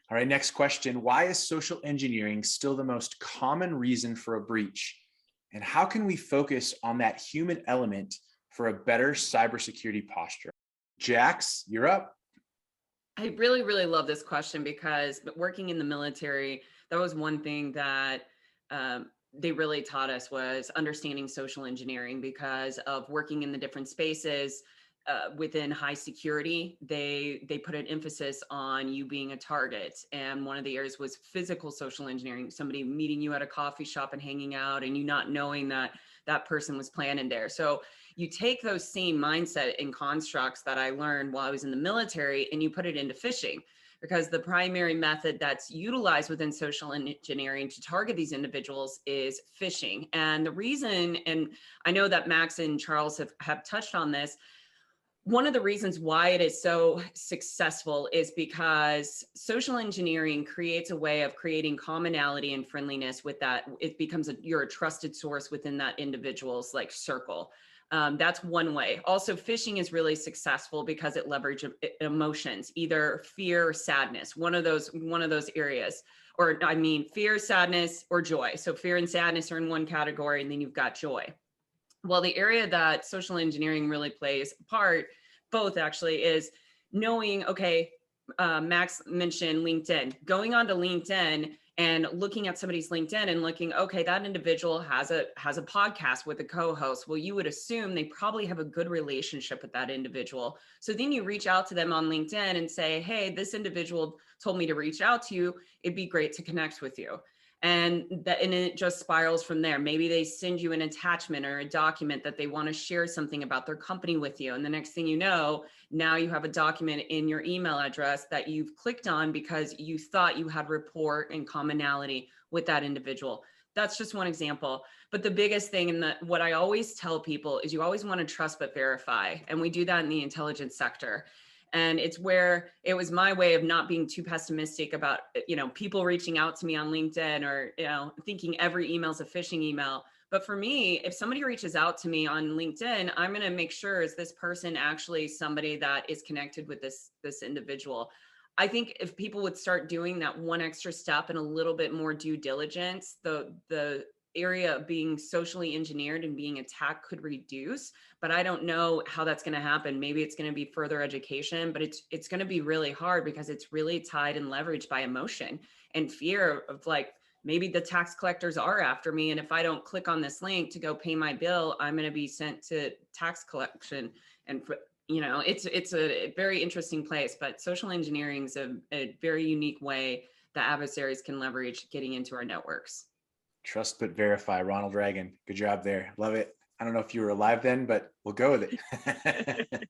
All right, next question. Why is social engineering still the most common reason for a breach? And how can we focus on that human element for a better cybersecurity posture? Jax, you're up. I really, really love this question because working in the military, that was one thing that they really taught us was understanding social engineering because of working in the different spaces within high security. They put an emphasis on you being a target, and one of the areas was physical social engineering. Somebody meeting you at a coffee shop and hanging out, and you not knowing that that person was planning there. So you take those same mindset and constructs that I learned while I was in the military and you put it into phishing, because the primary method that's utilized within social engineering to target these individuals is phishing. And the reason, and I know that Max and Charles have touched on this, one of the reasons why it is so successful is because social engineering creates a way of creating commonality and friendliness with that. It becomes you're a trusted source within that individual's like circle. That's one way. Also, phishing is really successful because it leverages emotions, either fear or sadness, one of those areas, or I mean, fear, sadness, or joy. So fear and sadness are in one category, and then you've got joy. Well, the area that social engineering really plays a part, both actually, is knowing, okay, Max mentioned LinkedIn, going onto LinkedIn and looking at somebody's LinkedIn and looking, okay, that individual has a podcast with a co-host. Well, you would assume they probably have a good relationship with that individual. So then you reach out to them on LinkedIn and say, hey, this individual told me to reach out to you. It'd be great to connect with you. And it just spirals from there. Maybe they send you an attachment or a document that they want to share something about their company with you. And the next thing you know, now you have a document in your email address that you've clicked on because you thought you had rapport and commonality with that individual. That's just one example. But the biggest thing, and what I always tell people, is you always want to trust but verify. And we do that in the intelligence sector. And it's where it was my way of not being too pessimistic about, people reaching out to me on LinkedIn or, thinking every email is a phishing email. But for me, if somebody reaches out to me on LinkedIn, I'm going to make sure, is this person actually somebody that is connected with this individual? I think if people would start doing that one extra step and a little bit more due diligence, the area of being socially engineered and being attacked could reduce. But I don't know how that's going to happen. Maybe it's going to be further education, but it's going to be really hard because it's really tied and leveraged by emotion and fear of, like, maybe the tax collectors are after me, and if I don't click on this link to go pay my bill, I'm going to be sent to tax collection. And it's a very interesting place. But social engineering is a very unique way that adversaries can leverage getting into our networks. Trust but verify, Ronald Reagan. Good job there. Love it. I don't know if you were alive then, but we'll go with it.